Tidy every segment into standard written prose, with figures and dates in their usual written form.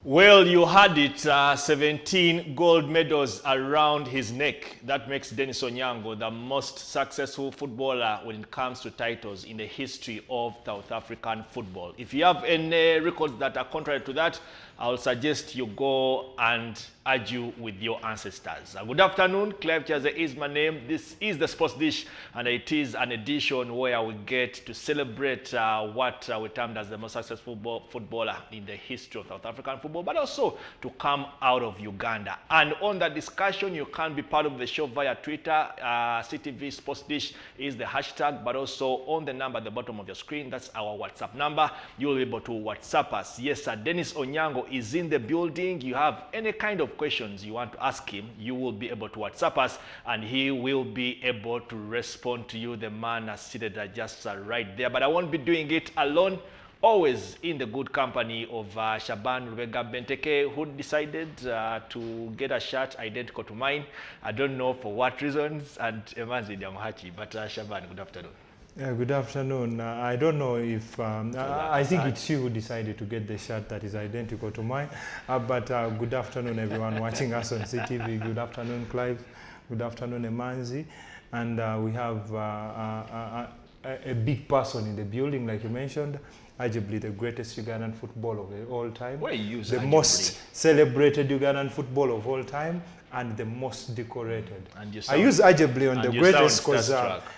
Well, you had it, 17 gold medals around his neck. That makes Denis Onyango the most successful footballer when it comes to titles in the history of South African football. If you have any records that are contrary to that, I'll suggest you go and argue with your ancestors. Good afternoon, Clive Chaze is my name. This is the Sports Dish, and it is an edition where we get to celebrate what we termed as the most successful footballer in the history of South African football, but also to come out of Uganda. And on that discussion, you can be part of the show via Twitter. CTV Sports Dish is the hashtag, but also on the number at the bottom of your screen. That's our WhatsApp number. You'll be able to WhatsApp us. Yes, sir, Denis Onyango is in the building. You have any kind of questions you want to ask him, you will be able to WhatsApp us, and he will be able to respond to you. The man is seated just right there. But I won't be doing it alone. Always in the good company of Shaban Rubega Benteke, who decided to get a shirt identical to mine. I don't know for what reasons, and Emanzi Diamuhachi. But Shaban, good afternoon. Good afternoon. I don't know if, I think it's you who decided to get the shirt that is identical to mine. But good afternoon, everyone watching us on CTV. Good afternoon, Clive. Good afternoon, Emanzi. And we have a big person in the building, like you mentioned. Arguably the greatest Ugandan footballer of all time. Where you use the arguably? Most celebrated Ugandan footballer of all time, and the most decorated. And you I sound, use arguably on the greatest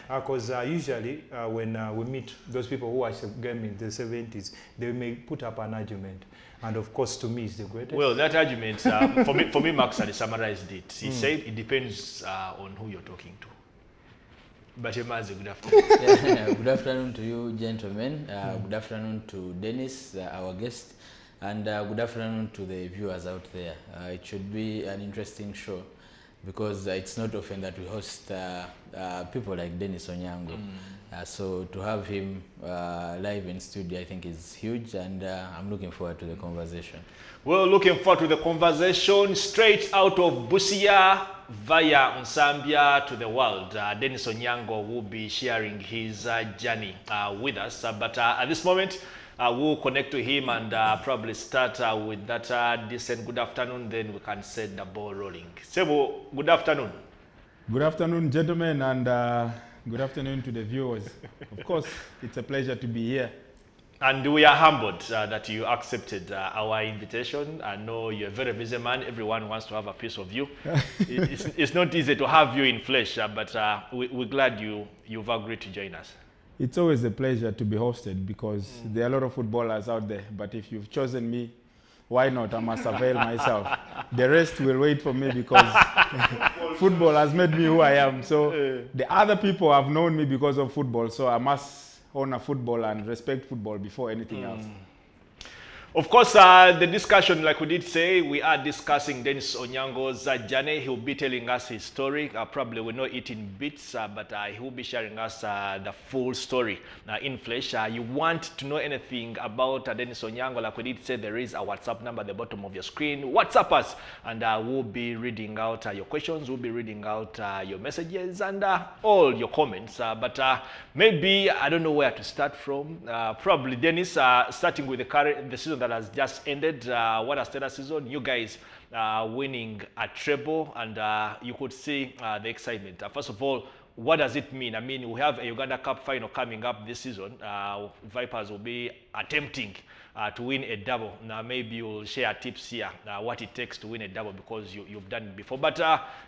because usually when we meet those people who watch the game in the 70s, they may put up an argument. And of course, to me, it's the greatest. well, that argument, for me, Max had summarized it. He said it depends on who you're talking to. But Emazi, good afternoon. Good afternoon to you, gentlemen. Good afternoon to Dennis, our guest, and good afternoon to the viewers out there. It should be an interesting show because it's not often that we host people like Denis Onyango. So to have him live in studio, I think is huge, and I'm looking forward to the conversation. Well, looking forward to the conversation straight out of Busia via Nsambia to the world. Denis Onyango will be sharing his journey with us. But at this moment, we'll connect to him and probably start with that decent good afternoon. Then we can set the ball rolling. Sebo, good afternoon. Good afternoon, gentlemen, and good afternoon to the viewers. Of course, it's a pleasure to be here. And we are humbled that you accepted our invitation. I know you're a very busy man. Everyone wants to have a piece of you. It's not easy to have you in flesh, but we're glad you've agreed to join us. It's always a pleasure to be hosted because there are a lot of footballers out there. But if you've chosen me, why not? I must avail myself. The rest will wait for me because football has made me who I am. So the other people have known me because of football. So I must honor football and respect football before anything else. Of course, the discussion, like we did say, we are discussing Denis Onyango's journey. He'll be telling us his story. Probably we know it in bits, but he'll be sharing us the full story in flesh. You want to know anything about Denis Onyango, like we did say, there is a WhatsApp number at the bottom of your screen. WhatsApp us, and we'll be reading out your questions. We'll be reading out your messages and all your comments. But maybe, I don't know where to start from. Probably, Denis, starting with the season that has just ended. What a stellar season. You guys winning a treble, and you could see the excitement. First of all, what does it mean? I mean, we have a Uganda Cup final coming up this season. Vipers will be attempting to win a double. Now, maybe you'll share tips here, what it takes to win a double, because you've done it before. But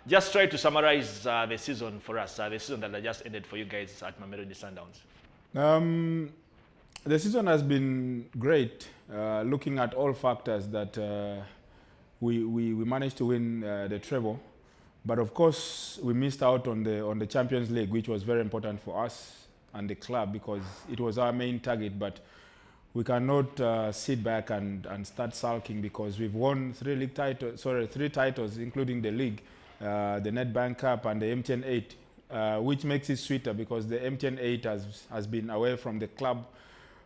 just try to summarize the season for us, the season that just ended for you guys at Mamelodi Sundowns. The season has been great, looking at all factors that we managed to win the treble. But of course, we missed out on the Champions League, which was very important for us and the club because it was our main target. But we cannot sit back and start sulking because we've won three titles, including the league, the Nedbank Cup and the MTN 8, which makes it sweeter because the MTN 8 has been away from the club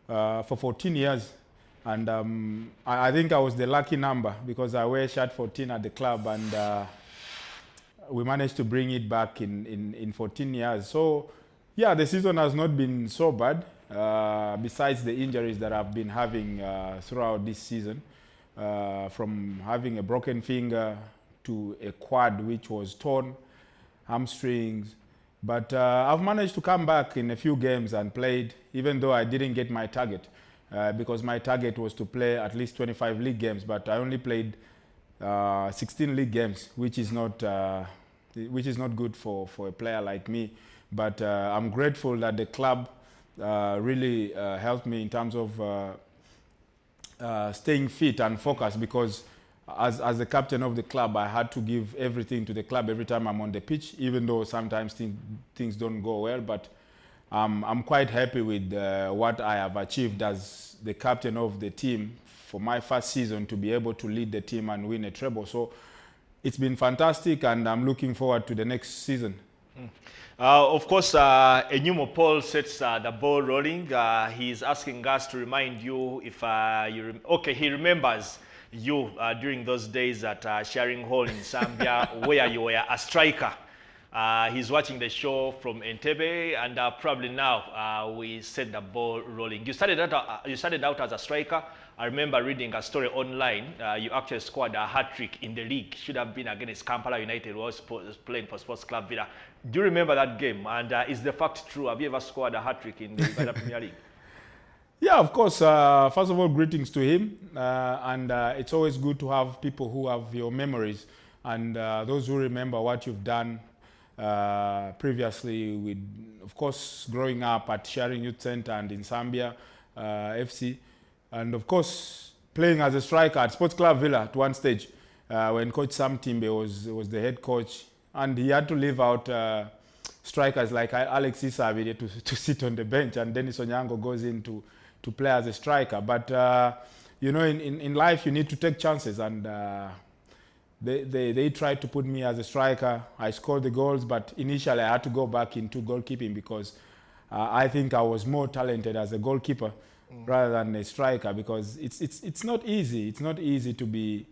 for 14 years, and I think I was the lucky number because I wear shirt 14 at the club, and we managed to bring it back in 14 years. So yeah, the season has not been so bad, besides the injuries that I've been having throughout this season. from having a broken finger to a quad which was torn, hamstrings. But I've managed to come back in a few games and played, even though I didn't get my target, because my target was to play at least 25 league games, but I only played 16 league games, which is not good for a player like me. But I'm grateful that the club really helped me in terms of staying fit and focused, because as the captain of the club, I had to give everything to the club every time I'm on the pitch, even though sometimes things don't go well. But I'm quite happy with what I have achieved as the captain of the team for my first season, to be able to lead the team and win a treble. So it's been fantastic, and I'm looking forward to the next season. Of course, Enyumo Paul sets the ball rolling. He's asking us to remind you if he remembers you during those days at Sharing Hall in Zambia, where you were a striker. He's watching the show from Entebbe, and probably now we set the ball rolling. You started out as a striker. I remember reading a story online. You actually scored a hat-trick in the league. Should have been against Kampala United, who was playing for Sports Club Villa. Do you remember that game? And is the fact true? Have you ever scored a hat-trick in the Uganda Premier League? Yeah, of course. First of all, greetings to him. And it's always good to have people who have your memories, and those who remember what you've done previously with, of course, growing up at Sharing Youth Center and in Zambia FC. And of course, playing as a striker at Sports Club Villa at one stage, when Coach Sam Timbe was the head coach, and he had to leave out strikers like Alex Isabide to sit on the bench, and Denis Onyango goes in to play as a striker. But you know, in life you need to take chances, and they tried to put me as a striker. I scored the goals, but initially I had to go back into goalkeeping, because I think I was more talented as a goalkeeper rather than a striker, because it's not easy. It's not easy to be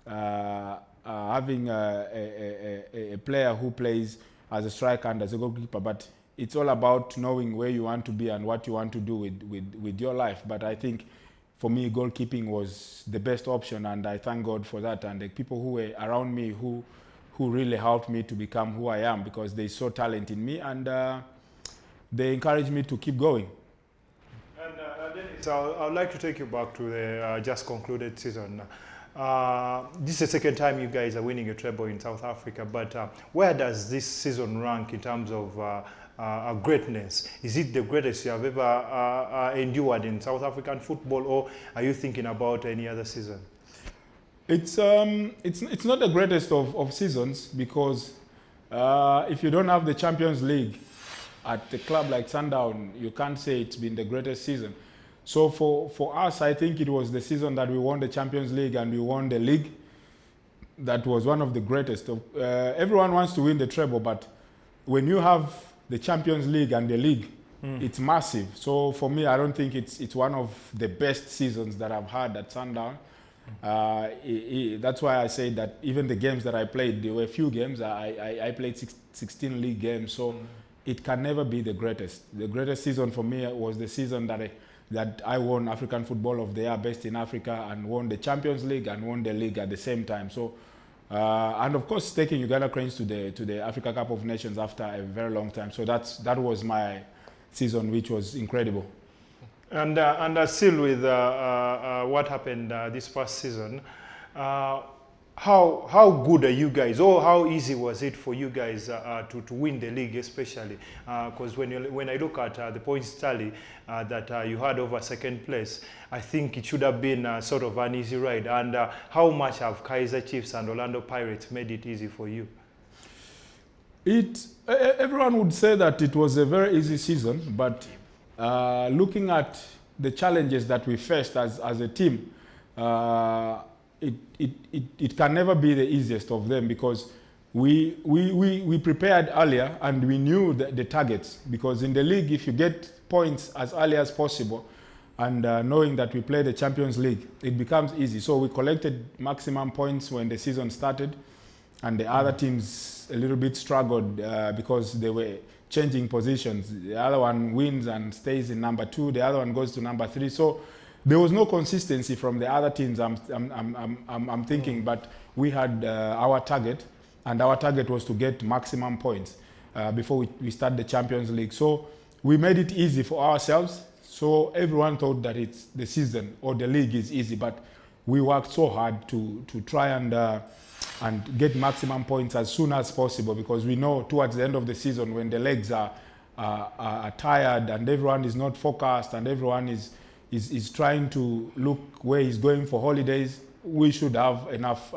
having a player who plays as a striker and as a goalkeeper, but it's all about knowing where you want to be and what you want to do with your life. But I think for me, goalkeeping was the best option, and I thank God for that, and the people who were around me who really helped me to become who I am, because they saw talent in me, and they encouraged me to keep going. And Dennis, I would like to take you back to the just concluded season. This is the second time you guys are winning a treble in South Africa, but where does this season rank in terms of greatness? Is it the greatest you have ever endured in South African football, or are you thinking about any other season? It's not the greatest of seasons, because if you don't have the Champions League at a club like Sundown, you can't say it's been the greatest season. So for us, I think it was the season that we won the Champions League and we won the league. That was one of the greatest. Everyone wants to win the treble, but when you have the Champions League and the league, it's massive. So for me, I don't think it's one of the best seasons that I've had at Sundown. That's why I say that even the games that I played, there were few games. I played 16 league games, so it can never be the greatest. The greatest season for me was the season that I won African Football of the Year, Best in Africa, and won the Champions League and won the league at the same time. So, and of course, taking Uganda Cranes to the Africa Cup of Nations after a very long time. So that was my season, which was incredible. And still with what happened this past season, how good are you guys, or how easy was it for you guys to win the league, especially because when I look at the points tally that you had over second place, I think it should have been sort of an easy ride. And how much have Kaizer Chiefs and Orlando Pirates made it easy for you? Everyone would say that it was a very easy season, but looking at the challenges that we faced as a team, it can never be the easiest of them, because we prepared earlier and we knew the targets, because in the league, if you get points as early as possible, and knowing that we play the Champions League, it becomes easy. So we collected maximum points when the season started, and the other teams a little bit struggled because they were changing positions. The other one wins and stays in number 2, the other one goes to number 3. So there was no consistency from the other teams. I'm thinking, but we had our target, and our target was to get maximum points before we start the Champions League. So we made it easy for ourselves. So everyone thought that it's the season or the league is easy, but we worked so hard to try and get maximum points as soon as possible, because we know towards the end of the season, when the legs are tired and everyone is not focused and everyone is trying to look where he's going for holidays, we should have enough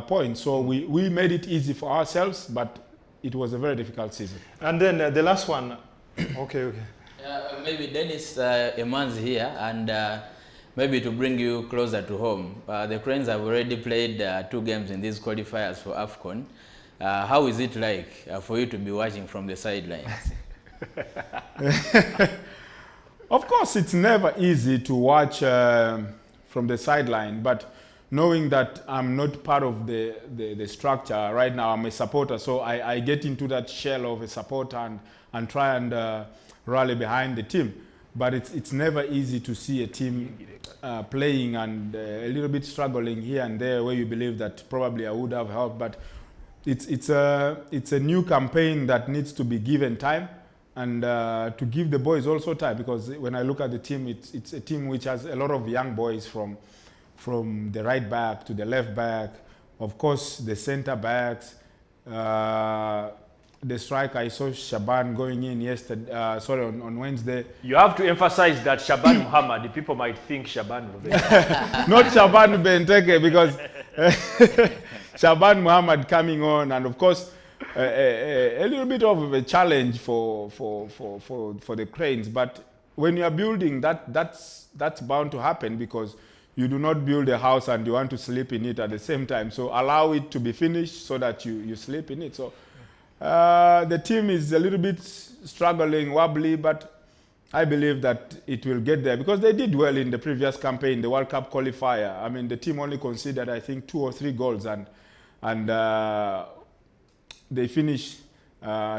points. So we made it easy for ourselves, but it was a very difficult season. And then the last one. Okay. Maybe Denis Eman's here, and maybe to bring you closer to home. The Cranes have already played 2 games in these qualifiers for AFCON. How is it like for you to be watching from the sidelines? Of course, it's never easy to watch from the sideline, but knowing that I'm not part of the structure right now, I'm a supporter, so I get into that shell of a supporter and try and rally behind the team. But it's never easy to see a team playing and a little bit struggling here and there, where you believe that probably I would have helped. But it's a new campaign that needs to be given time, and to give the boys also time, because when I look at the team, it's a team which has a lot of young boys from the right back to the left back, of course the center backs, the striker. I saw Shaban going in yesterday, on Wednesday. You have to emphasize that Shaban Muhammad. The people might think Shaban Benteke. Not Shaban Benteke, because Shaban Muhammad coming on, and of course a little bit of a challenge for the Cranes. But when you are building, that's bound to happen, because you do not build a house and you want to sleep in it at the same time. So allow it to be finished so that you sleep in it. So the team is a little bit struggling, wobbly, but I believe that it will get there, because they did well in the previous campaign, the World Cup qualifier. I mean, the team only conceded, I think, 2 or 3 goals, and they finished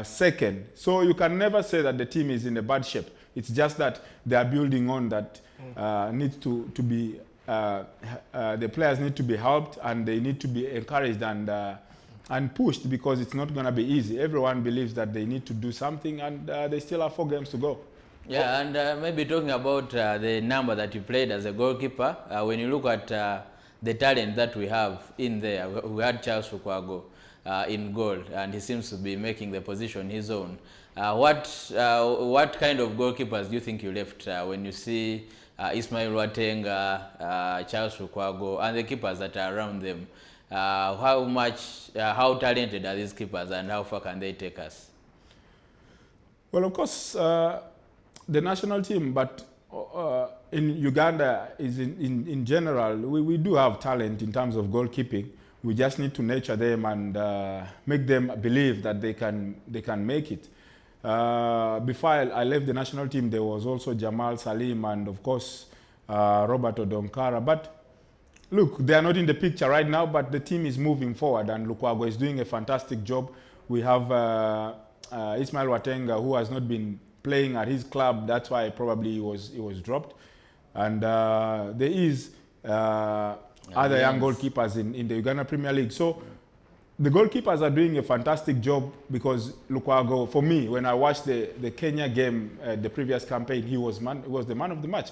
second. So you can never say that the team is in a bad shape. It's just that they are building on that needs to be, the players need to be helped, and they need to be encouraged and pushed, because it's not going to be easy. Everyone believes that they need to do something, and they still have 4 games to go. Yeah, and maybe talking about the number that you played as a goalkeeper, when you look at the talent that we have in there, we had Charles Lukwago in goal, and he seems to be making the position his own. What kind of goalkeepers do you think you left when you see Ismail Watenga, Charles Lukwago, and the keepers that are around them? How talented are these keepers, and how far can they take us? Well, of course, the national team, but in Uganda, is in general, we do have talent in terms of goalkeeping. We just need to nurture them and make them believe that they can make it. Before I left the national team, there was also Jamal Salim and, of course, Robert Odonkara. But look, they are not in the picture right now, but the team is moving forward, and Lukwago is doing a fantastic job. We have Ismail Watenga, who has not been playing at his club. That's why probably he was dropped. And there is other young goalkeepers in the Uganda Premier League. So the goalkeepers are doing a fantastic job, because Lukwago, for me, when I watched the Kenya game, the previous campaign, he was the man of the match.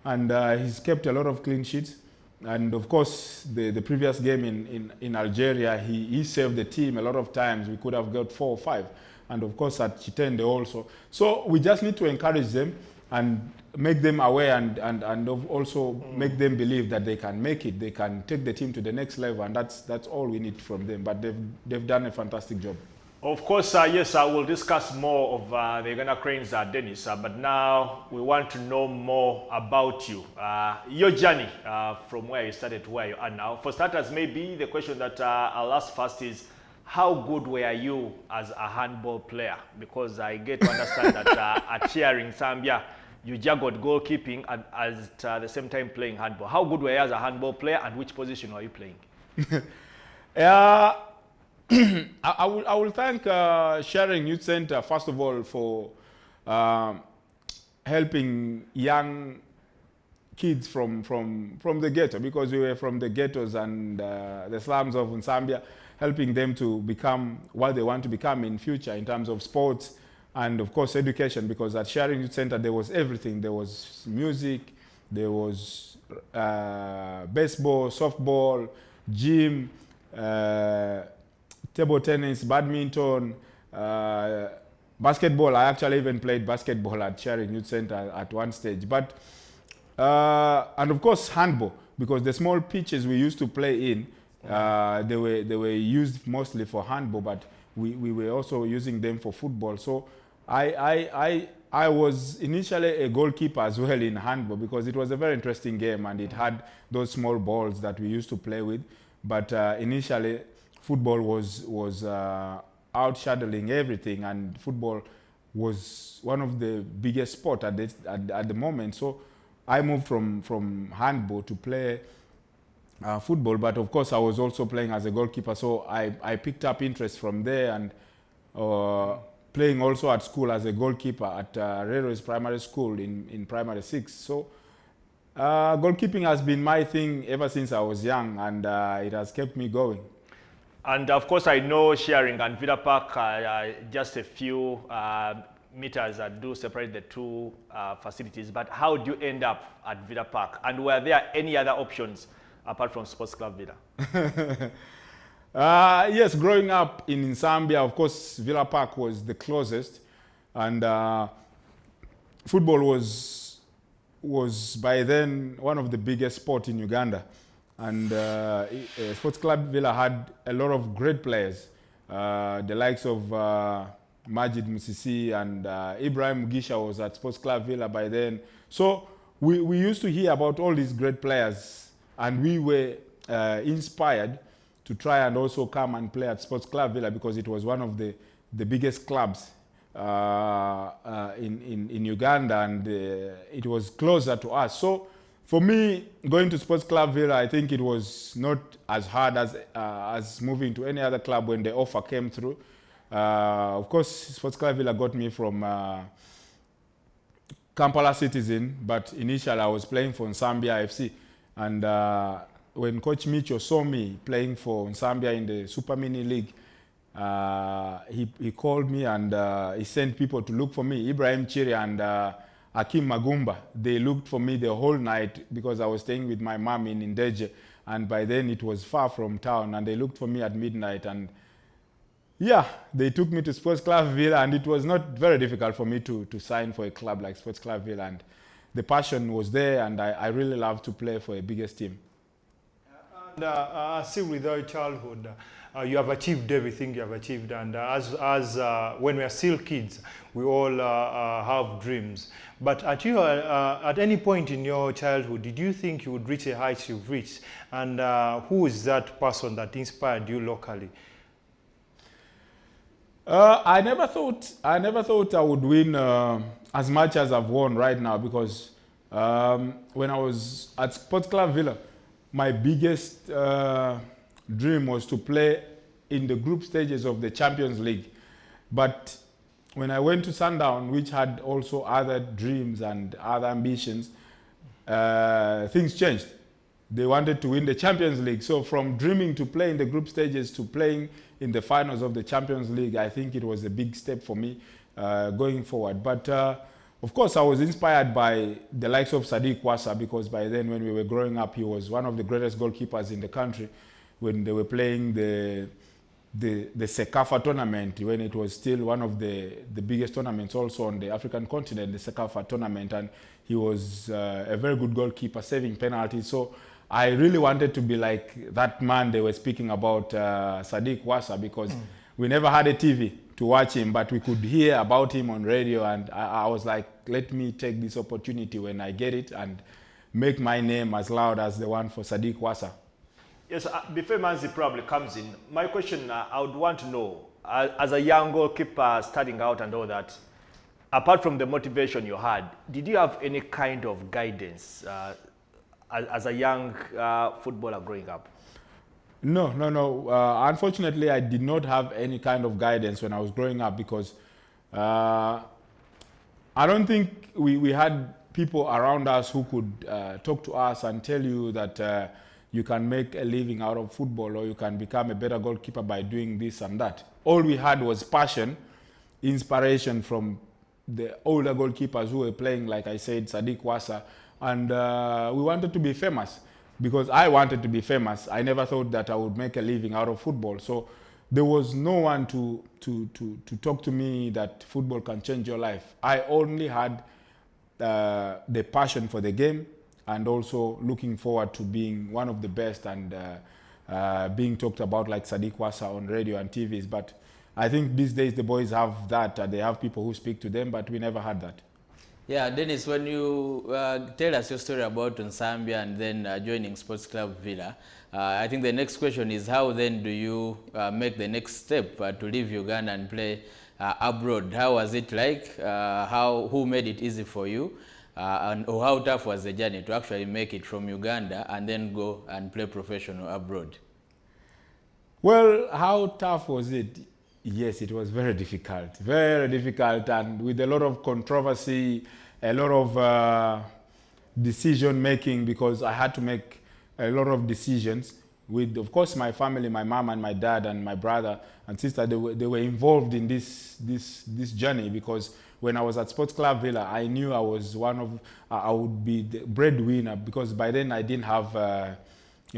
And he's kept a lot of clean sheets. And of course, the previous game in Algeria, he saved the team a lot of times. We could have got 4 or 5. And of course at Chitende also. So we just need to encourage them and make them aware, and also make them believe that they can make it. They can take the team to the next level, and that's all we need from them. But they've done a fantastic job. Of course, yes, I will discuss more of the Uganda Cranes, Denis, but now we want to know more about you. Your journey from where you started to where you are now. For starters, maybe the question that I'll ask first is, how good were you as a handball player? Because I get to understand that at Cheering Zambia, you juggled goalkeeping and at the same time playing handball. How good were you as a handball player, and which position were you playing? I will thank Sharing Youth Center, first of all, for helping young kids from the ghetto, because we were from the ghettos and the slums of Zambia, helping them to become what they want to become in future in terms of sports and of course education, because at Sharing Youth Center there was everything. There was music, there was baseball, softball, gym, table tennis, badminton, basketball. I actually even played basketball at Sharing Youth Center at one stage. But and of course handball, because the small pitches we used to play in, they were used mostly for handball, but we were also using them for football. So I was initially a goalkeeper as well in handball, because it was a very interesting game and it had those small balls that we used to play with. But initially football was outshadowing everything, and football was one of the biggest sport at the moment. So I moved from handball to play football, but of course I was also playing as a goalkeeper. So I picked up interest from there, and playing also at school as a goalkeeper at Railways Primary School in Primary 6. So goalkeeping has been my thing ever since I was young, and it has kept me going. And of course, I know Sharing and Villa Park are just a few meters that do separate the two facilities. But how do you end up at Villa Park? And were there any other options apart from Sports Club Villa? Yes, growing up in Zambia, of course, Villa Park was the closest, and football was by then one of the biggest sports in Uganda. And Sports Club Villa had a lot of great players, the likes of Majid Musisi and Ibrahim Gisha was at Sports Club Villa by then. So we used to hear about all these great players, and we were inspired to try and also come and play at Sports Club Villa, because it was one of the biggest clubs in Uganda, and it was closer to us. So for me, going to Sports Club Villa, I think it was not as hard as moving to any other club when the offer came through. Of course, Sports Club Villa got me from Kampala Citizen, but initially I was playing for Zambia FC. And when Coach Micho saw me playing for Zambia in the Super Mini League, he called me and he sent people to look for me. Ibrahim Chiri and Akim Magumba, they looked for me the whole night, because I was staying with my mom in Ndeje, and by then it was far from town, and they looked for me at midnight, and yeah, they took me to Sports Club Villa, and it was not very difficult for me to sign for a club like Sports Club Villa, and the passion was there, and I really love to play for a biggest team. And still with your childhood, you have achieved everything you have achieved, and as when we are still kids, we all have dreams. But at any point in your childhood, did you think you would reach the heights you've reached? And who is that person that inspired you locally? I never thought I would win as much as I've won right now, because when I was at Sports Club Villa, my biggest dream was to play in the group stages of the Champions League. But when I went to Sundown, which had also other dreams and other ambitions, things changed. They wanted to win the Champions League. So from dreaming to play in the group stages to playing in the finals of the Champions League, I think it was a big step for me going forward. But of course, I was inspired by the likes of Sadiq Wassa, because by then when we were growing up, he was one of the greatest goalkeepers in the country when they were playing the Sekafa tournament, when it was still one of the biggest tournaments also on the African continent, the Sekafa tournament. And he was a very good goalkeeper, saving penalties. So I really wanted to be like that man they were speaking about, Sadiq Wassa, because we never had a TV to watch him, but we could hear about him on radio, and I was like, let me take this opportunity when I get it and make my name as loud as the one for Sadiq Wassa. Yes, before Manzi probably comes in, my question, I would want to know, as a young goalkeeper starting out and all that, apart from the motivation you had, did you have any kind of guidance as a young footballer growing up? No. Unfortunately, I did not have any kind of guidance when I was growing up, because I don't think we had people around us who could talk to us and tell you that you can make a living out of football or you can become a better goalkeeper by doing this and that. All we had was passion, inspiration from the older goalkeepers who were playing, like I said, Sadiq Wasa, and we wanted to be famous because I wanted to be famous. I never thought that I would make a living out of football. So there was no one to talk to me that football can change your life. I only had the passion for the game and also looking forward to being one of the best and being talked about like Sadiq Wasa on radio and TVs. But I think these days the boys have that. They have people who speak to them, but we never had that. Yeah, Dennis, when you tell us your story about Zambia and then joining Sports Club Villa, I think the next question is how then do you make the next step to leave Uganda and play abroad? How was it like? Who made it easy for you? And how tough was the journey to actually make it from Uganda and then go and play professional abroad? Well, how tough was it? Yes, it was very difficult, and with a lot of controversy, a lot of decision making, because I had to make a lot of decisions with, of course, my family, my mom and my dad and my brother and sister. They were involved in this journey, because when I was at Sports Club Villa, I knew I was I would be the breadwinner, because by then I didn't have a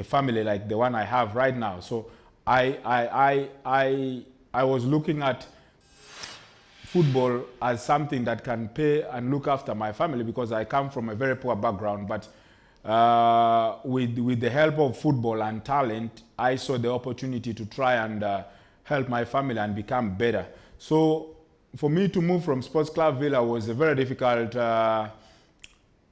family like the one I have right now. So I was looking at football as something that can pay and look after my family, because I come from a very poor background. But with the help of football and talent, I saw the opportunity to try and help my family and become better. So for me to move from Sports Club Villa was a very difficult, I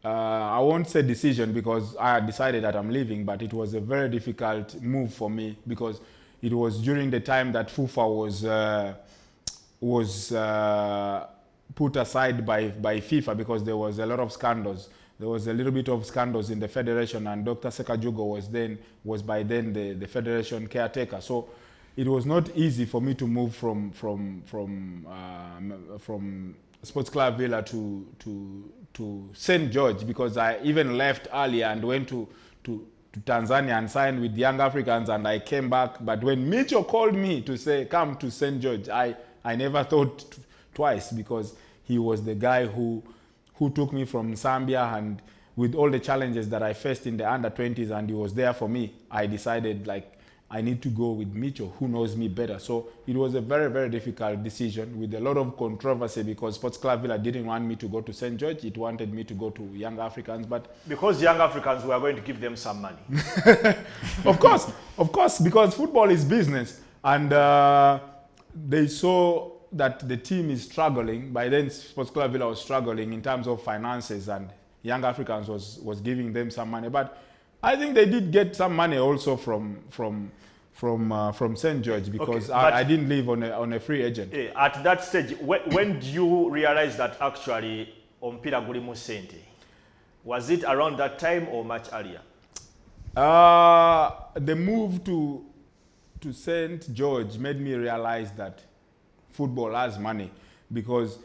won't say decision, because I had decided that I'm leaving, but it was a very difficult move for me, because it was during the time that FIFA was put aside by FIFA, because there was a lot of scandals. There was a little bit of scandals in the federation, and Dr. Sekajugo was by then the federation caretaker. So it was not easy for me to move from Sports Club Villa to St. George, because I even left earlier and went to Tanzania and signed with Young Africans, and I came back. But when Mitchell called me to say, come to St. George, I never thought twice, because he was the guy who took me from Zambia, and with all the challenges that I faced in the under-20s, and he was there for me. I decided, like, I need to go with Mitchell, who knows me better. So it was a very, very difficult decision with a lot of controversy, because Sports Club Villa didn't want me to go to St. George. It wanted me to go to Young Africans. But because Young Africans were going to give them some money. Of course, because football is business. And they saw that the team is struggling. By then, Sports Club Villa was struggling in terms of finances, and Young Africans was giving them some money. But I think they did get some money also from St. George, because okay, I didn't live on a free agent. At that stage, when did you realize that actually Ompira Gulimu Sente? Was it around that time or much earlier? The move to St. George made me realize that football has money, because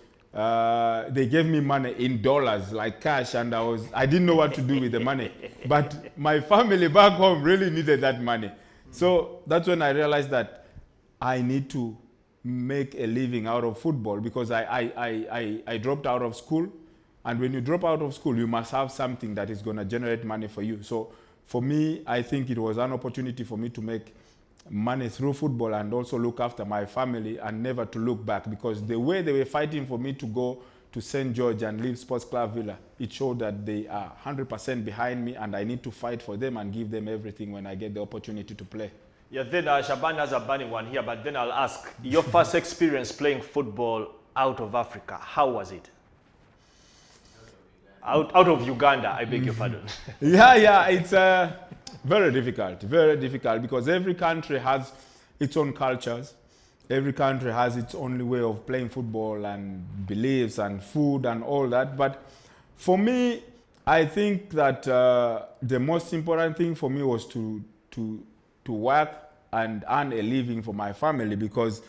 they gave me money in dollars, like cash, and I didn't know what to do with the money. But my family back home really needed that money. So that's when I realized that I need to make a living out of football, because I dropped out of school. And when you drop out of school, you must have something that is going to generate money for you. So for me, I think it was an opportunity for me to make money through football and also look after my family and never to look back, because the way they were fighting for me to go to St. George and leave Sports Club Villa, it showed that they are 100% behind me, and I need to fight for them and give them everything when I get the opportunity to play. Yeah, then Shaban has a burning one here, but then I'll ask, your first experience playing football out of Africa, how was it? Out of Uganda, I beg your pardon. Yeah, it's very difficult, because every country has its own cultures. Every country has its own way of playing football and beliefs and food and all that. But for me, I think that the most important thing for me was to work and earn a living for my family, because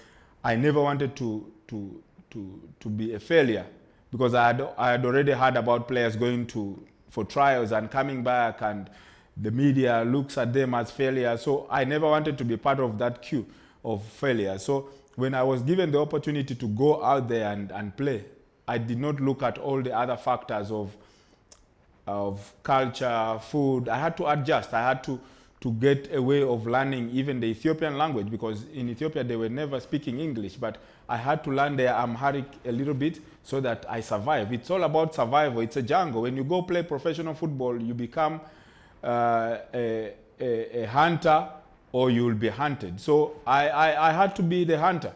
I never wanted to be a failure. because I had already heard about players going for trials and coming back, and the media looks at them as failure. So I never wanted to be part of that queue of failure. So when I was given the opportunity to go out there and play, I did not look at all the other factors of culture, food. I had to adjust. I had to get a way of learning even the Ethiopian language, because in Ethiopia they were never speaking English, but I had to learn their Amharic a little bit so that I survive. It's all about survival. It's a jungle. When you go play professional football, you become a hunter, or you will be hunted. So I had to be the hunter.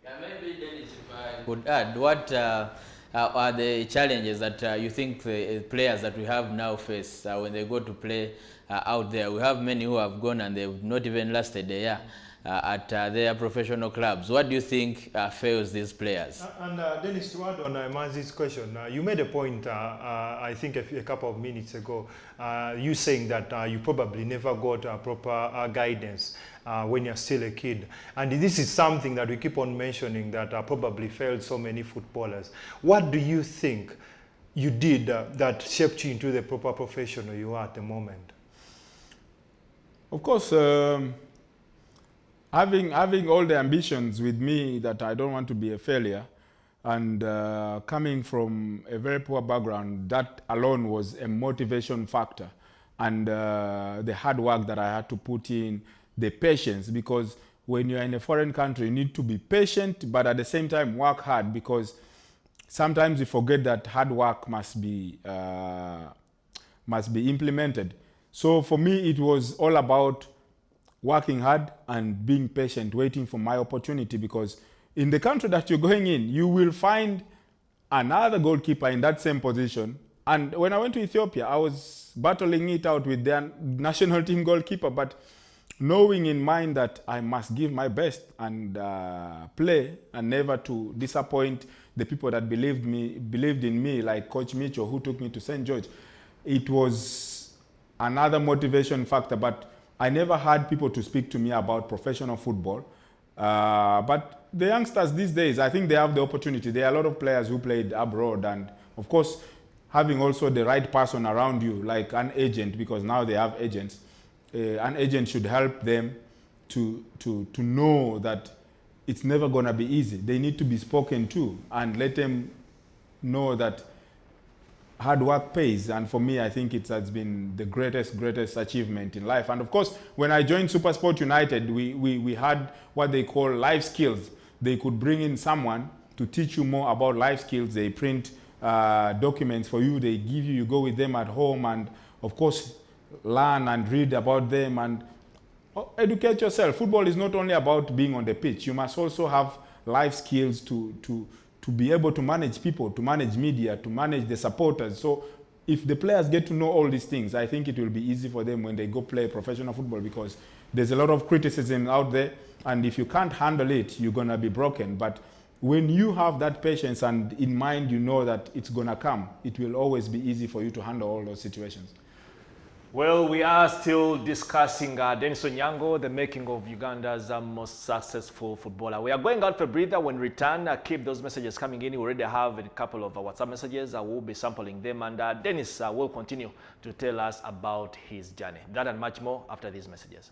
Yeah, maybe Dennis, if I could add, what are the challenges that you think the players that we have now face when they go to play out there? We have many who have gone and they've not even lasted a year at their professional clubs. What do you think fails these players? And Dennis, to add on Manzi's question, you made a point, I think a couple of minutes ago, you saying that you probably never got proper guidance when you're still a kid. And this is something that we keep on mentioning that probably failed so many footballers. What do you think you did that shaped you into the proper professional you are at the moment? Of course, having all the ambitions with me that I don't want to be a failure, and coming from a very poor background, that alone was a motivation factor. And the hard work that I had to put in, the patience, because when you're in a foreign country, you need to be patient, but at the same time work hard, because sometimes you forget that hard work must be implemented. So for me, it was all about working hard and being patient, waiting for my opportunity, because in the country that you're going in, you will find another goalkeeper in that same position. And when I went to Ethiopia, I was battling it out with their national team goalkeeper, but knowing in mind that I must give my best and play, and never to disappoint the people that believed in me, like Coach Mitchell, who took me to St. George. It was another motivation factor, but I never had people to speak to me about professional football. But the youngsters these days, I think they have the opportunity. There are a lot of players who played abroad, and of course, having also the right person around you, like an agent, because now they have agents. An agent should help them to know that it's never going to be easy. They need to be spoken to and let them know that hard work pays. And for me, I think it has been the greatest achievement in life. And of course, when I joined Supersport United, we had what they call life skills. They could bring in someone to teach you more about life skills. They print documents for you, they give you go with them at home, and of course, learn and read about them and educate yourself. Football is not only about being on the pitch. You must also have life skills to be able to manage people, to manage media, to manage the supporters. So if the players get to know all these things, I think it will be easy for them when they go play professional football, because there's a lot of criticism out there, and if you can't handle it, you're going to be broken. But when you have that patience and in mind, you know that it's going to come, it will always be easy for you to handle all those situations. Well, we are still discussing Denis Onyango, the making of Uganda's most successful footballer. We are going out for a breather. When we return, keep those messages coming in. We already have a couple of WhatsApp messages. We'll be sampling them, and Denis will continue to tell us about his journey. That and much more after these messages.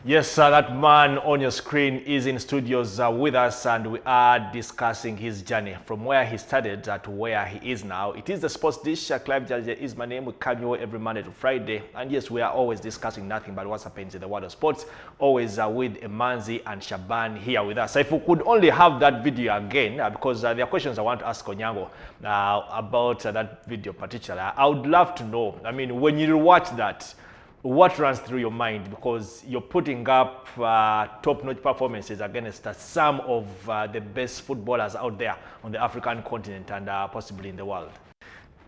Yes, that man on your screen is in studios with us, and we are discussing his journey from where he started to where he is now. It is the Sports Dish. Clive Judge is my name. We come here every Monday to Friday, and yes, we are always discussing nothing but what's happening in the world of sports, always with Manzi and Shaban here with us. So if we could only have that video again, because there are questions I want to ask Onyango about that video particularly. I would love to know, I mean, when you watch that, what runs through your mind? Because you're putting up top-notch performances against some of the best footballers out there on the African continent and possibly in the world.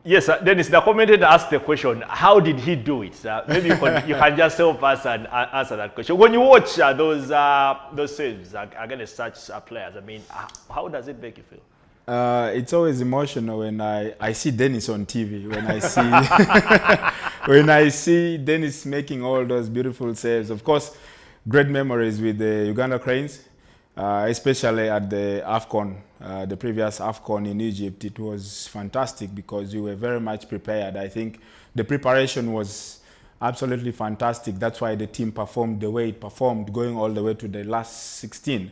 Yes, Dennis, the commentator asked the question, how did he do it? Maybe you can just help us and answer that question. When you watch those saves against such players, I mean, how does it make you feel? It's always emotional when I see Denis on TV, when I see when I see Denis making all those beautiful saves. Of course, great memories with the Uganda Cranes. especially at the AFCON, the previous AFCON in Egypt. It was fantastic because we were very much prepared. I think the preparation was absolutely fantastic. That's why the team performed the way it performed, going all the way to the last 16.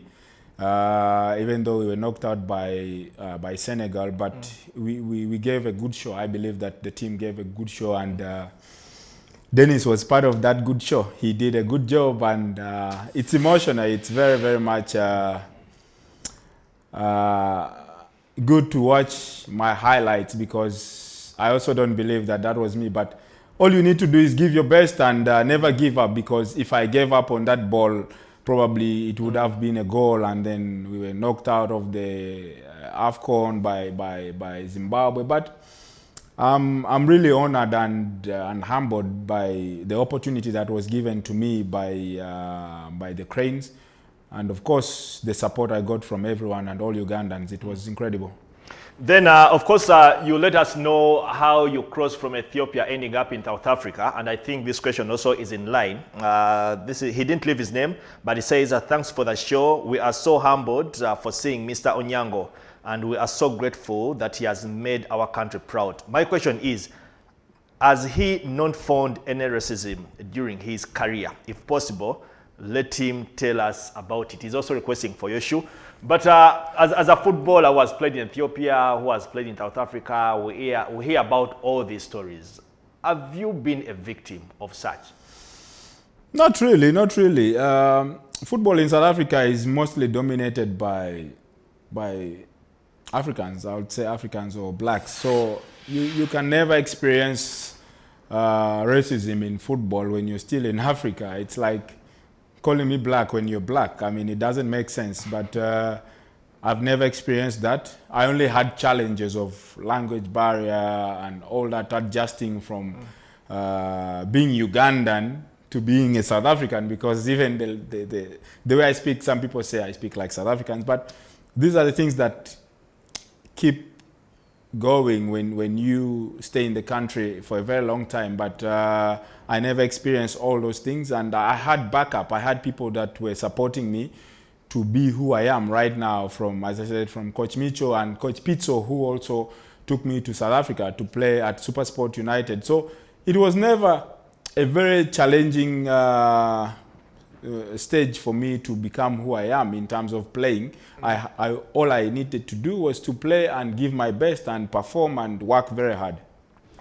Even though we were knocked out by Senegal, but we gave a good show. I believe that the team gave a good show, and Denis was part of that good show. He did a good job, and it's emotional. It's very, very much good to watch my highlights, because I also don't believe that that was me. But all you need to do is give your best and never give up, because if I gave up on that ball, probably it would have been a goal, and then we were knocked out of the AFCON by Zimbabwe. But I'm really honored and humbled by the opportunity that was given to me by the Cranes, and of course the support I got from everyone and all Ugandans. It was incredible. Then, of course, you let us know how you crossed from Ethiopia ending up in South Africa. And I think this question also is in line. He didn't leave his name, but he says, thanks for the show. We are so humbled for seeing Mr. Onyango, and we are so grateful that he has made our country proud. My question is, has he not found any racism during his career? If possible, let him tell us about it. He's also requesting for your shoe. But as a footballer who has played in Ethiopia, who has played in South Africa, we hear about all these stories. Have you been a victim of such? Not really, not really. Football in South Africa is mostly dominated by Africans. I would say Africans or blacks. So you can never experience racism in football when you're still in Africa. It's like calling me black when you're black. I mean, it doesn't make sense, but I've never experienced that. I only had challenges of language barrier and all that, adjusting from being Ugandan to being a South African, because even the way I speak, some people say I speak like South Africans, but these are the things that keep going when you stay in the country for a very long time. But I never experienced all those things, and I had backup. I had people that were supporting me to be who I am right now, from, as I said, from Coach Micho and Coach Pizzo, who also took me to South Africa to play at SuperSport United. So it was never a very challenging stage for me to become who I am in terms of playing. All I needed to do was to play and give my best and perform and work very hard.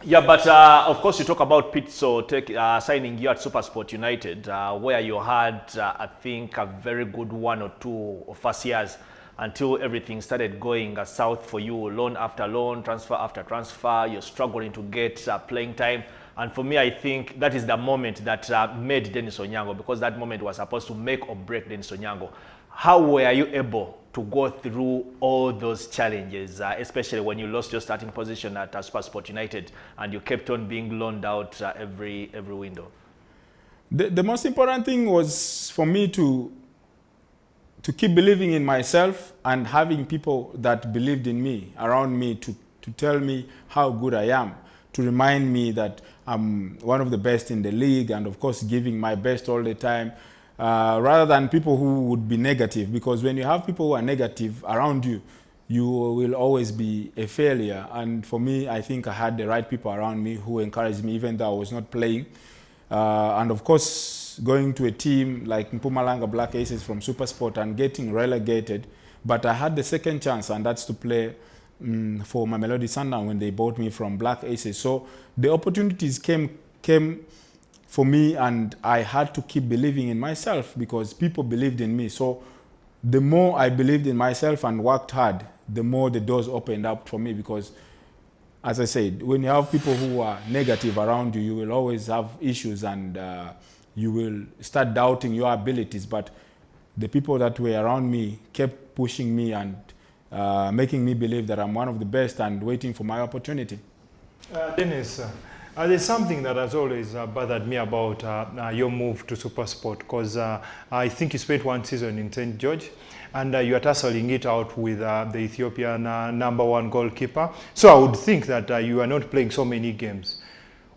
Yeah, but of course you talk about Pizzo signing you at SuperSport United, where you had, I think, a very good 1 or 2 first years until everything started going south for you, loan after loan, transfer after transfer. You're struggling to get playing time. And for me, I think that is the moment that made Denis Onyango, because that moment was supposed to make or break Denis Onyango. How were you able to go through all those challenges, especially when you lost your starting position at SuperSport United and you kept on being loaned out every window? The most important thing was for me to keep believing in myself and having people that believed in me around me to tell me how good I am, to remind me that I'm one of the best in the league, and of course giving my best all the time, rather than people who would be negative. Because when you have people who are negative around you, you will always be a failure. And for me, I think I had the right people around me who encouraged me, even though I was not playing. And of course, going to a team like Mpumalanga Black Aces from SuperSport and getting relegated. But I had the second chance, and that's to play for Mamelodi Sundowns when they bought me from Black Aces. So the opportunities came for me, and I had to keep believing in myself because people believed in me. So the more I believed in myself and worked hard, the more the doors opened up for me. Because, as I said, when you have people who are negative around you, you will always have issues, and you will start doubting your abilities. But the people that were around me kept pushing me and making me believe that I'm one of the best and waiting for my opportunity. Denis, there's something that has always bothered me about your move to SuperSport, because I think you spent 1 season in St. George, and you are tussling it out with the Ethiopian #1 goalkeeper. So I would think that you are not playing so many games.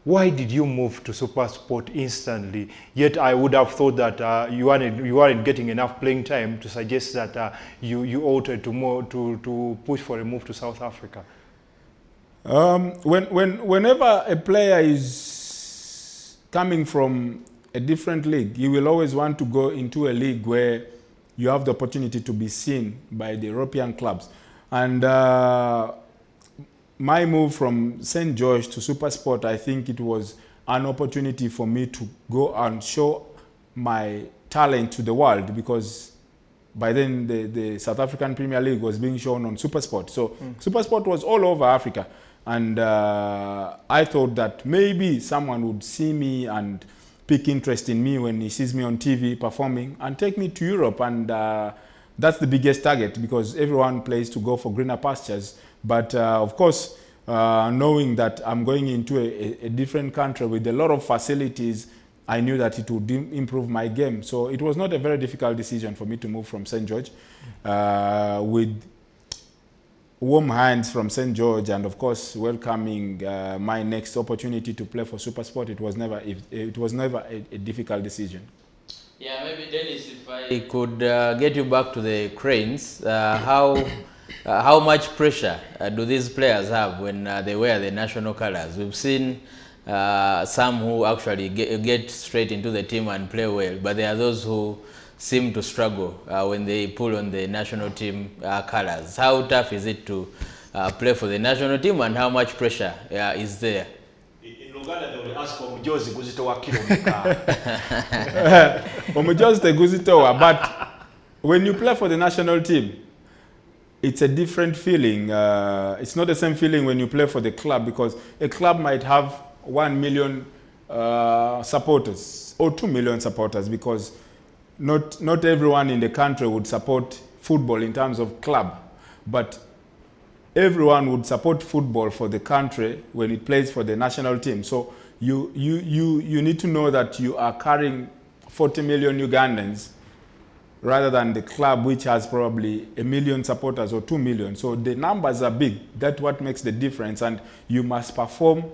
why did you move to Super Sport instantly? Yet I would have thought that you weren't getting enough playing time to suggest that you ought to push for a move to South Africa. Whenever a player is coming from a different league, you will always want to go into a league where you have the opportunity to be seen by the European clubs. And my move from St. George to SuperSport, I think it was an opportunity for me to go and show my talent to the world, because by then the South African Premier League was being shown on SuperSport. So SuperSport was all over Africa. And I thought that maybe someone would see me and pick interest in me when he sees me on TV performing and take me to Europe. And that's the biggest target, because everyone plays to go for greener pastures. But of course, knowing that I'm going into a different country with a lot of facilities, I knew that it would improve my game. So it was not a very difficult decision for me to move from St. George with warm hands from St. George, and of course welcoming my next opportunity to play for SuperSport. It was never a difficult decision. Yeah, maybe Dennis, if I could get you back to the Cranes, how much pressure do these players have when they wear the national colors? We've seen some who actually get straight into the team and play well, but there are those who seem to struggle when they pull on the national team colors. How tough is it to play for the national team, and how much pressure is there? In Uganda, they will ask for Mujozi Guzitowa Kilomika. Mujozi Guzitowa, but when you play for the national team, it's a different feeling. It's not the same feeling when you play for the club, because a club might have 1 million supporters or 2 million supporters, because not everyone in the country would support football in terms of club, but everyone would support football for the country when it plays for the national team. So you need to know that you are carrying 40 million Ugandans rather than the club, which has probably 1 million supporters or 2 million. So the numbers are big. That's what makes the difference, and you must perform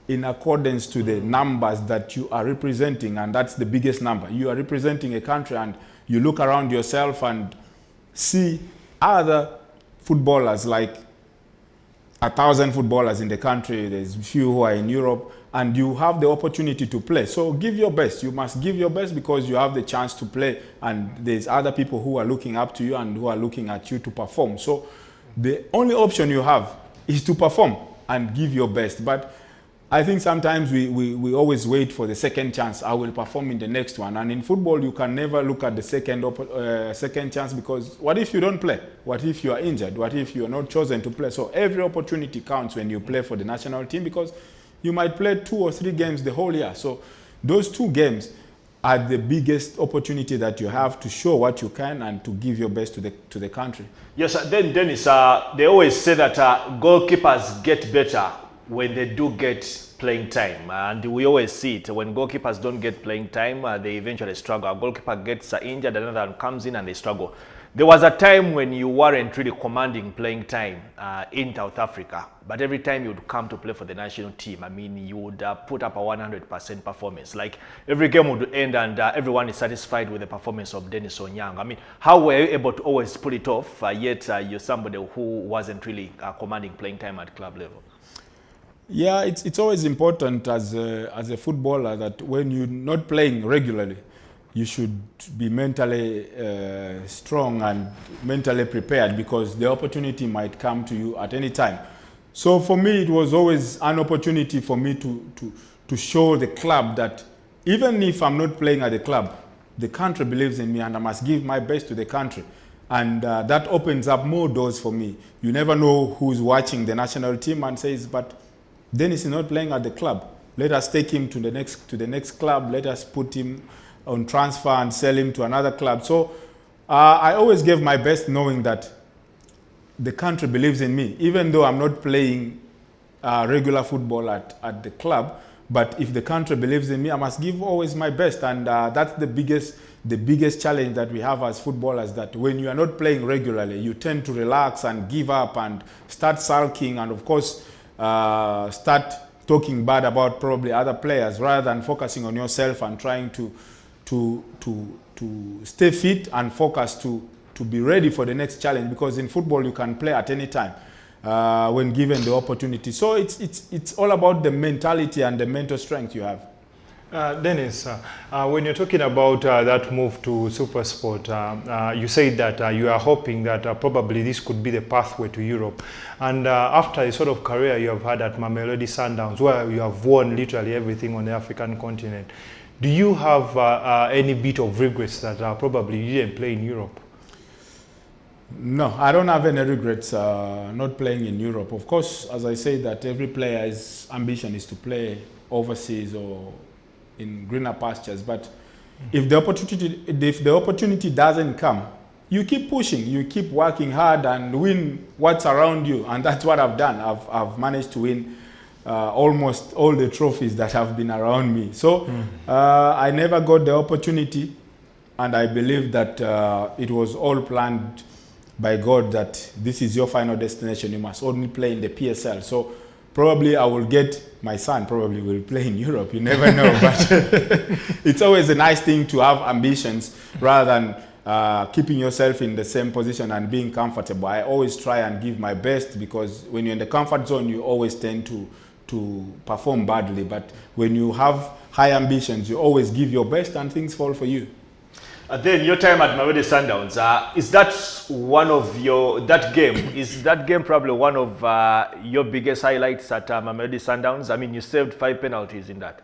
in accordance to the numbers that you are representing, and that's the biggest number. You are representing a country, and you look around yourself and see other footballers, like 1,000 footballers in the country. There's few who are in Europe, and you have the opportunity to play. So give your best. You must give your best, because you have the chance to play, and there's other people who are looking up to you and who are looking at you to perform. So the only option you have is to perform and give your best. But I think sometimes we always wait for the second chance. I will perform in the next one. And in football, you can never look at the second chance, because what if you don't play? What if you are injured? What if you are not chosen to play? So every opportunity counts when you play for the national team, because you might play 2 or 3 games the whole year. So those 2 games are the biggest opportunity that you have to show what you can and to give your best to the country. Yes, then Dennis, they always say that goalkeepers get better when they do get playing time, and we always see it when goalkeepers don't get playing time, they eventually struggle. A goalkeeper gets injured, another one comes in and they struggle. There was a time when you weren't really commanding playing time in South Africa, but every time you would come to play for the national team, I mean, you would put up a 100% performance. Like every game would end and everyone is satisfied with the performance of Denis Onyango. I mean, how were you able to always pull it off, yet you're somebody who wasn't really commanding playing time at club level? Yeah, it's always important as a footballer that when you're not playing regularly, you should be mentally strong and mentally prepared, because the opportunity might come to you at any time. So for me, it was always an opportunity for me to show the club that even if I'm not playing at the club, the country believes in me and I must give my best to the country. And that opens up more doors for me. You never know who's watching the national team and says, but Denis is not playing at the club. Let us take him to the next club. Let us put him on transfer and sell him to another club. So I always gave my best, knowing that the country believes in me, even though I'm not playing regular football at the club. But if the country believes in me, I must give always my best. And that's the biggest challenge that we have as footballers, that when you are not playing regularly, you tend to relax and give up and start sulking, and of course start talking bad about probably other players, rather than focusing on yourself and trying to stay fit and focus to be ready for the next challenge, because in football you can play at any time when given the opportunity. So it's all about the mentality and the mental strength you have. Dennis, when you're talking about that move to Super Sport, you said that you are hoping that probably this could be the pathway to Europe. And after a sort of career you have had at Mamelodi Sundowns, where you have won literally everything on the African continent, do you have any bit of regrets that probably you didn't play in Europe? No, I don't have any regrets not playing in Europe. Of course, as I say, that every player's ambition is to play overseas or in greener pastures. But if the opportunity doesn't come, you keep pushing, you keep working hard and win what's around you. And that's what I've done. I've managed to win almost all the trophies that have been around me. So I never got the opportunity, and I believe that it was all planned by God, that this is your final destination. You must only play in the PSL. So probably I will get, my son probably will play in Europe. You never know. But it's always a nice thing to have ambitions rather than keeping yourself in the same position and being comfortable. I always try and give my best, because when you're in the comfort zone, you always tend to perform badly. But when you have high ambitions, you always give your best and things fall for you. Then your time at Mamelodi Sundowns, is that one of is that game probably one of your biggest highlights at Mamelodi Sundowns? I mean, you saved 5 penalties in that.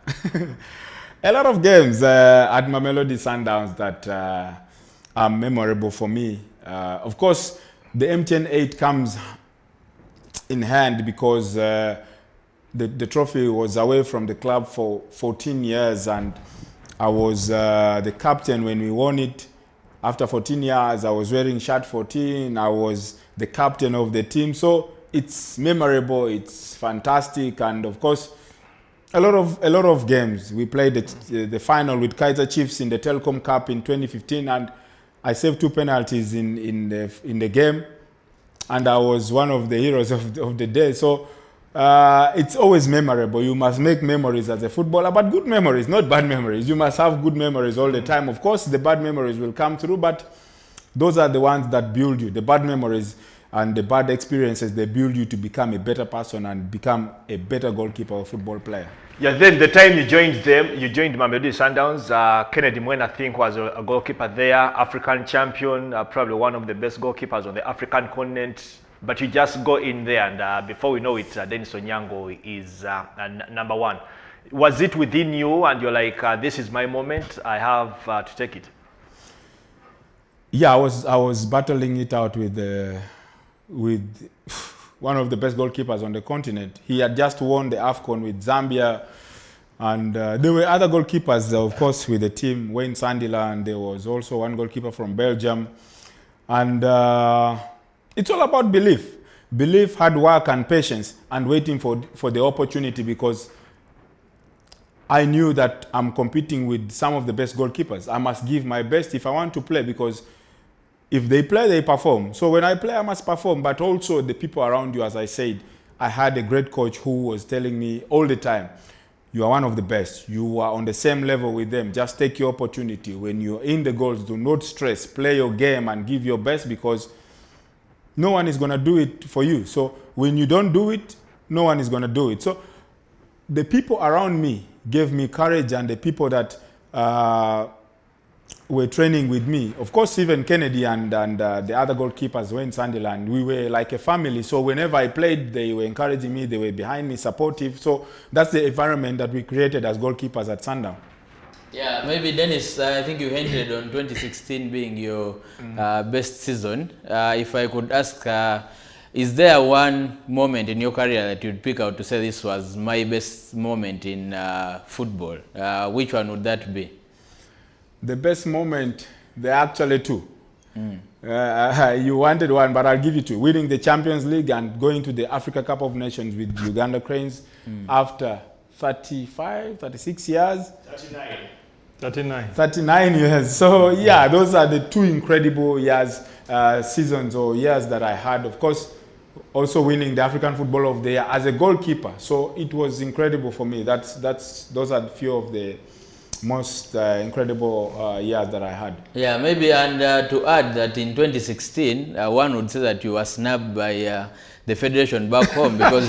A lot of games at Mamelodi Sundowns that are memorable for me. Of course, the MTN 8 comes in hand because the trophy was away from the club for 14 years, and I was the captain when we won it. After 14 years, I was wearing shirt 14. I was the captain of the team. So it's memorable, it's fantastic, and of course, a lot of games. We played the final with Kaizer Chiefs in the Telkom Cup in 2015, and I saved 2 penalties in the game, and I was one of the heroes of the day. So it's always memorable. You must make memories as a footballer, but good memories, not bad memories. You must have good memories all the time. Of course, the bad memories will come through, but those are the ones that build you. The bad memories and the bad experiences, they build you to become a better person and become a better goalkeeper or football player. Yeah, then the time you joined them, you joined Mamelodi Sundowns. Kennedy Mwene, I think, was a goalkeeper there, African champion, probably one of the best goalkeepers on the African continent. But you just go in there, and before we know it, Denis Onyango is number one. Was it within you, and you're like, this is my moment, I have to take it? Yeah, I was battling it out with one of the best goalkeepers on the continent. He had just won the AFCON with Zambia, and there were other goalkeepers, of course, with the team, Wayne Sandila, there was also one goalkeeper from Belgium. And it's all about belief, hard work, and patience, and waiting for the opportunity, because I knew that I'm competing with some of the best goalkeepers. I must give my best if I want to play, because if they play, they perform. So when I play, I must perform, but also the people around you, as I said. I had a great coach who was telling me all the time, you are one of the best. You are on the same level with them. Just take your opportunity. When you're in the goals, do not stress. Play your game and give your best, because no one is going to do it for you. So when you don't do it, no one is going to do it. So the people around me gave me courage, and the people that were training with me, of course, even Kennedy and the other goalkeepers, Wayne Sunderland, we were like a family. So whenever I played, they were encouraging me, they were behind me, supportive. So that's the environment that we created as goalkeepers at Sundown. Yeah, maybe Dennis, I think you hinted on 2016 being your best season. If I could ask, is there one moment in your career that you'd pick out to say this was my best moment in football? Which one would that be? The best moment, there are actually two. You wanted one, but I'll give you two. Winning the Champions League and going to the Africa Cup of Nations with Uganda Cranes after 35, 36 years. 39 years. So yeah, those are the two incredible years, seasons or years that I had. Of course, also winning the African Footballer of the Year as a goalkeeper. So it was incredible for me. Those are a few of the most incredible years that I had. Yeah, maybe, and to add that in 2016, one would say that you were snubbed by the federation back home because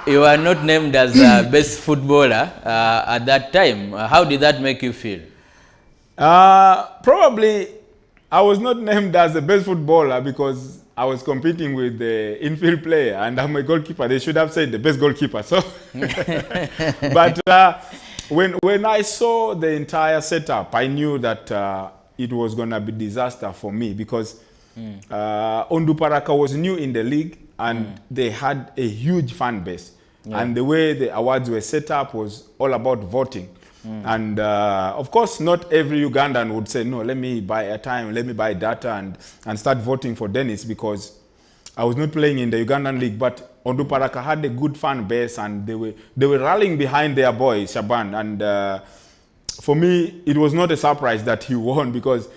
you are not named as best footballer at that time. How did that make you feel? Probably I was not named as the best footballer because I was competing with the infield player and I'm a goalkeeper. They should have said the best goalkeeper. So, but when I saw the entire setup, I knew that it was going to be disaster for me because Onduparaka was new in the league and they had a huge fan base. Yeah. And the way the awards were set up was all about voting. And of course, not every Ugandan would say, no, let me buy airtime, let me buy data and start voting for Denis because I was not playing in the Ugandan league. But Onduparaka had a good fan base and they were rallying behind their boy, Shaban. And for me, it was not a surprise that he won because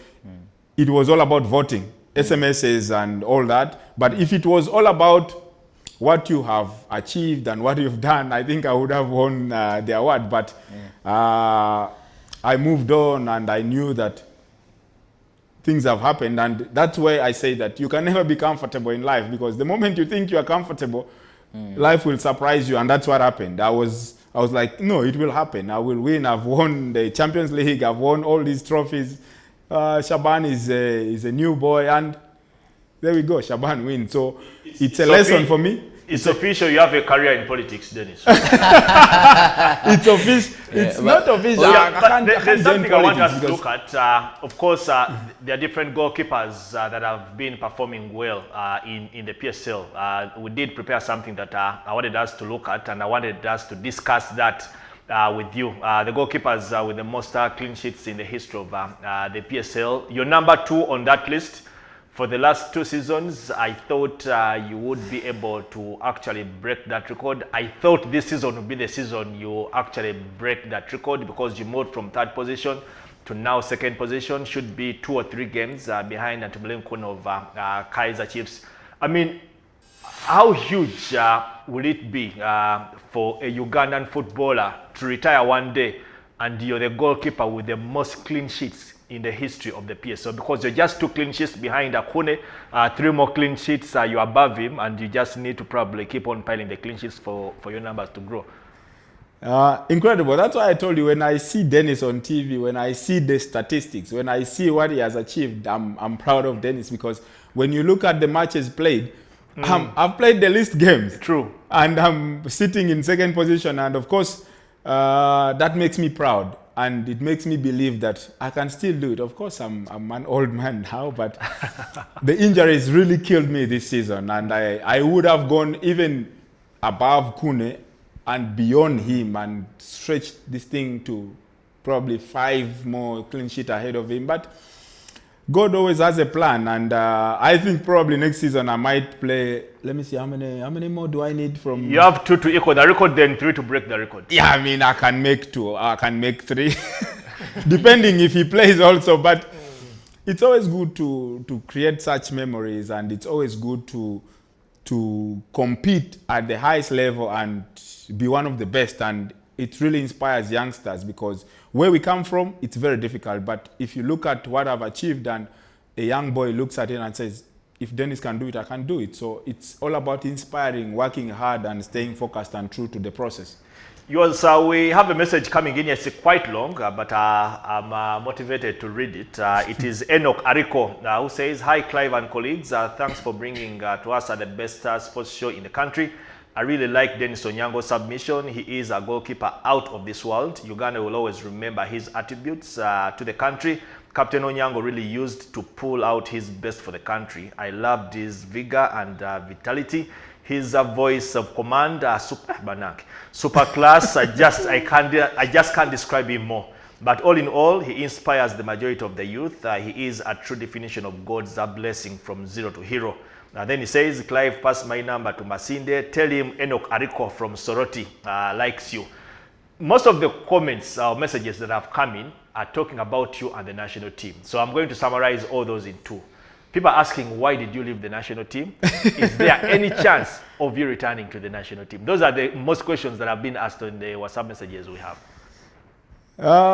it was all about voting, SMSs and all that. But if it was all about what you have achieved and what you've done, I think I would have won the award. But I moved on and I knew that things have happened. And that's why I say that you can never be comfortable in life because the moment you think you are comfortable, life will surprise you. And that's what happened. I was like, no, it will happen. I will win. I've won the Champions League. I've won all these trophies. Shaban is a new boy. And there we go. Shaban wins. So it's a lesson for me. It's official. You have a career in politics, Denis. It's official. It's not official. There's something I want us to look at. Of course, there are different goalkeepers that have been performing well in the PSL. We did prepare something that I wanted us to look at, and I wanted us to discuss that with you. The goalkeepers with the most clean sheets in the history of the PSL. You're number 2 on that list. For the last 2 seasons, I thought you would be able to actually break that record. I thought this season would be the season you actually break that record because you moved from 3rd position to now 2nd position. Should be 2 or 3 games behind Ntubule Nkono of Kaizer Chiefs. I mean, how huge will it be for a Ugandan footballer to retire one day and you're the goalkeeper with the most clean sheets in the history of the PSL, because you're just 2 clean sheets behind Akune, 3 more clean sheets, you're above him, and you just need to probably keep on piling the clean sheets for your numbers to grow. Incredible. That's why I told you when I see Denis on TV, when I see the statistics, when I see what he has achieved, I'm proud of Denis because when you look at the matches played, I've played the least games. True. And I'm sitting in 2nd position, and of course, that makes me proud. And it makes me believe that I can still do it. Of course, I'm an old man now, but the injuries really killed me this season. And I would have gone even above Kune and beyond him and stretched this thing to probably 5 more clean sheets ahead of him. But God always has a plan, and I think probably next season I might play. Let me see, how many more do I need from? You have 2 to equal the record, then 3 to break the record. Yeah, I mean, I can make 2, I can make 3, depending if he plays also. But it's always good to create such memories, and it's always good to compete at the highest level and be one of the best. And it really inspires youngsters because where we come from, it's very difficult. But if you look at what I've achieved and a young boy looks at it and says, if Denis can do it, I can do it. So it's all about inspiring, working hard and staying focused and true to the process. Yours, we have a message coming in. It's quite long, but I'm motivated to read it. It is Enoch Ariko who says, "Hi Clive and colleagues, thanks for bringing to us the best sports show in the country. I really like Denis Onyango's submission. He is a goalkeeper out of this world. Uganda will always remember his attributes to the country. Captain Onyango really used to pull out his best for the country. I loved his vigor and vitality. His voice of command, super class. I just can't describe him more. But all in all, he inspires the majority of the youth. He is a true definition of God's blessing from zero to hero." Then he says, "Clive, pass my number to Masinde. Tell him Enoch Ariko from Soroti likes you." Most of the comments or messages that have come in are talking about you and the national team. So I'm going to summarize all those in 2. People are asking, why did you leave the national team? Is there any chance of you returning to the national team? Those are the most questions that have been asked on the WhatsApp messages we have.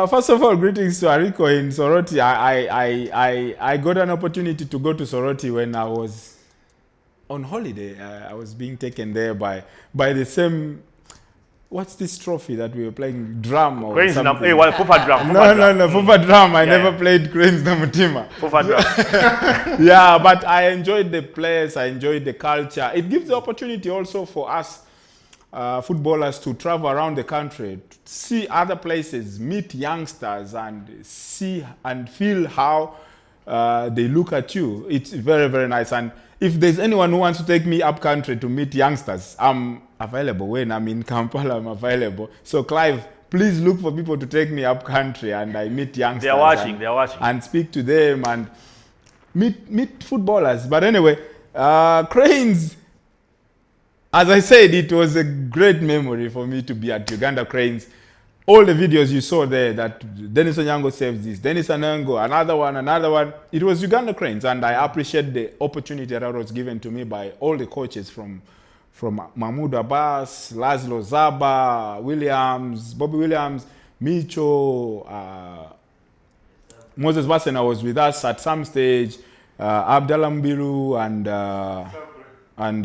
First of all, greetings to Ariko in Soroti. I got an opportunity to go to Soroti when I was on holiday. I was being taken there by the same. What's this trophy that we were playing? Drum or Cranes something? Fufa drum. No, Fufa drum. I never played Cranes na Mutima. Fufa drum. Yeah, but I enjoyed the players. I enjoyed the culture. It gives the opportunity also for us footballers to travel around the country, to see other places, meet youngsters, and see and feel how they look at you. It's very, very nice. And if there's anyone who wants to take me up country to meet youngsters, I'm available. When I'm in Kampala, I'm available. So Clive, please look for people to take me up country and I meet youngsters. They're watching. And speak to them and meet footballers. But anyway, Cranes, as I said, it was a great memory for me to be at Uganda Cranes. All the videos you saw there that Denis Onyango saves this, Denis Onyango, another one. It was Uganda Cranes, and I appreciate the opportunity that was given to me by all the coaches from Mahmoud Abbas, Laszlo Zaba, Bobby Williams, Micho, Moses Wasena was with us at some stage, Abdallah Mbiru and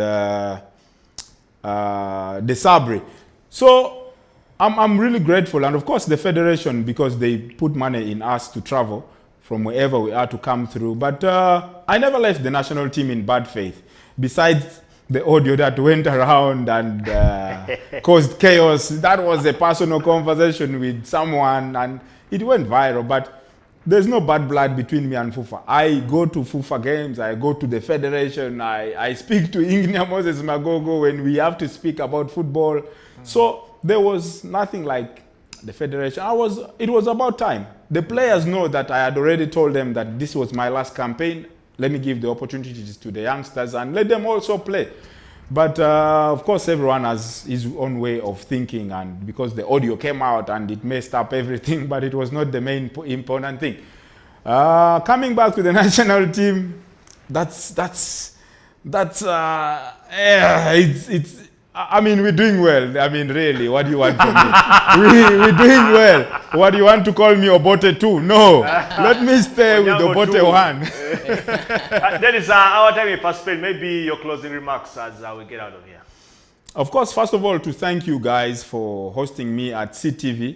Desabri. So I'm really grateful, and of course the federation, because they put money in us to travel from wherever we are to come through. But I never left the national team in bad faith. Besides the audio that went around and caused chaos, that was a personal conversation with someone and it went viral. But there's no bad blood between me and Fufa. I go to Fufa games, I go to the federation, I speak to Ingenia Moses Magogo when we have to speak about football. So there was nothing like the federation. It was about time. The players know that I had already told them that this was my last campaign. Let me give the opportunities to the youngsters and let them also play. But of course, everyone has his own way of thinking, and because the audio came out and it messed up everything, but it was not the main important thing. Coming back to the national team, I mean, we're doing well. I mean, really, what do you want from me? We're doing well. What do you want to call me, Obote 2? No. Let me stay with Obote 1. Dennis, our time is past spent. Maybe your closing remarks as we get out of here. Of course, first of all, to thank you guys for hosting me at CTV.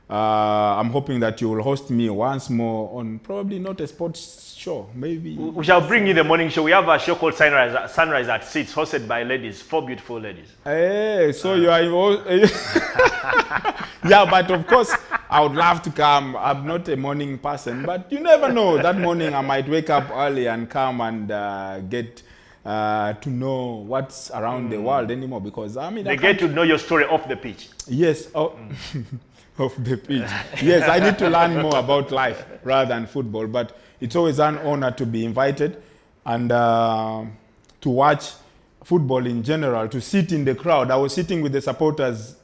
I'm hoping that you will host me once more on probably not a sports show, maybe. We shall bring you the morning show. We have a show called Sunrise at 6, hosted by ladies, 4 beautiful ladies. Hey, so you are... Yeah, but of course, I would love to come. I'm not a morning person, but you never know. That morning, I might wake up early and come and get to know what's around the world anymore, because I mean... They get to know your story off the pitch. Yes. Oh. Of the pitch. Yes, I need to learn more about life rather than football, but it's always an honor to be invited and to watch football in general, to sit in the crowd. I was sitting with the supporters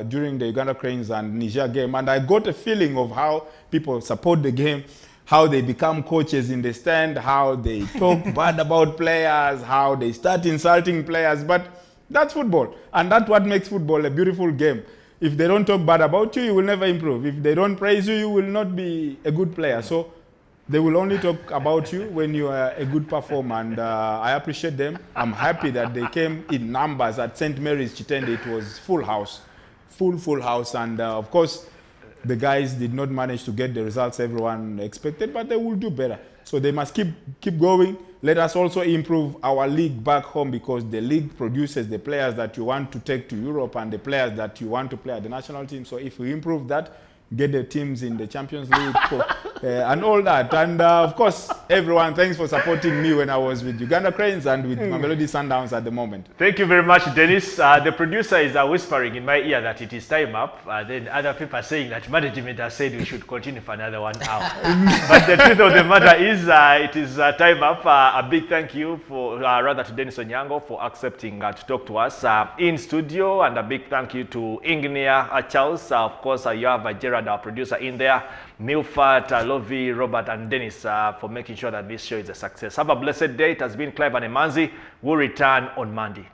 during the Uganda Cranes and Niger game, and I got a feeling of how people support the game, how they become coaches in the stand, how they talk bad about players, how they start insulting players. But that's football, and that's what makes football a beautiful game. If they don't talk bad about you, you will never improve. If they don't praise you, you will not be a good player. So they will only talk about you when you are a good performer, and I appreciate them. I'm happy that they came in numbers at St. Mary's Chitende. It was full house, full house, and of course, the guys did not manage to get the results everyone expected, but they will do better. So they must keep going. Let us also improve our league back home, because the league produces the players that you want to take to Europe and the players that you want to play at the national team. So if we improve that, get the teams in the Champions League and all that. And of course, everyone, thanks for supporting me when I was with Uganda Cranes and with Mamelodi Sundowns at the moment. Thank you very much, Dennis. The producer is whispering in my ear that it is time up. Then other people are saying that management has said we should continue for another 1 hour. But the truth of the matter is it is time up. A big thank you for, to Denis Onyango for accepting to talk to us in studio. And a big thank you to Engineer Charles. Of course, you have Gerard, our producer, in there. Milfat, Lovie, Robert, and Dennis for making sure that this show is a success. Have a blessed day. It has been Clive and Emanzi. We'll return on Monday.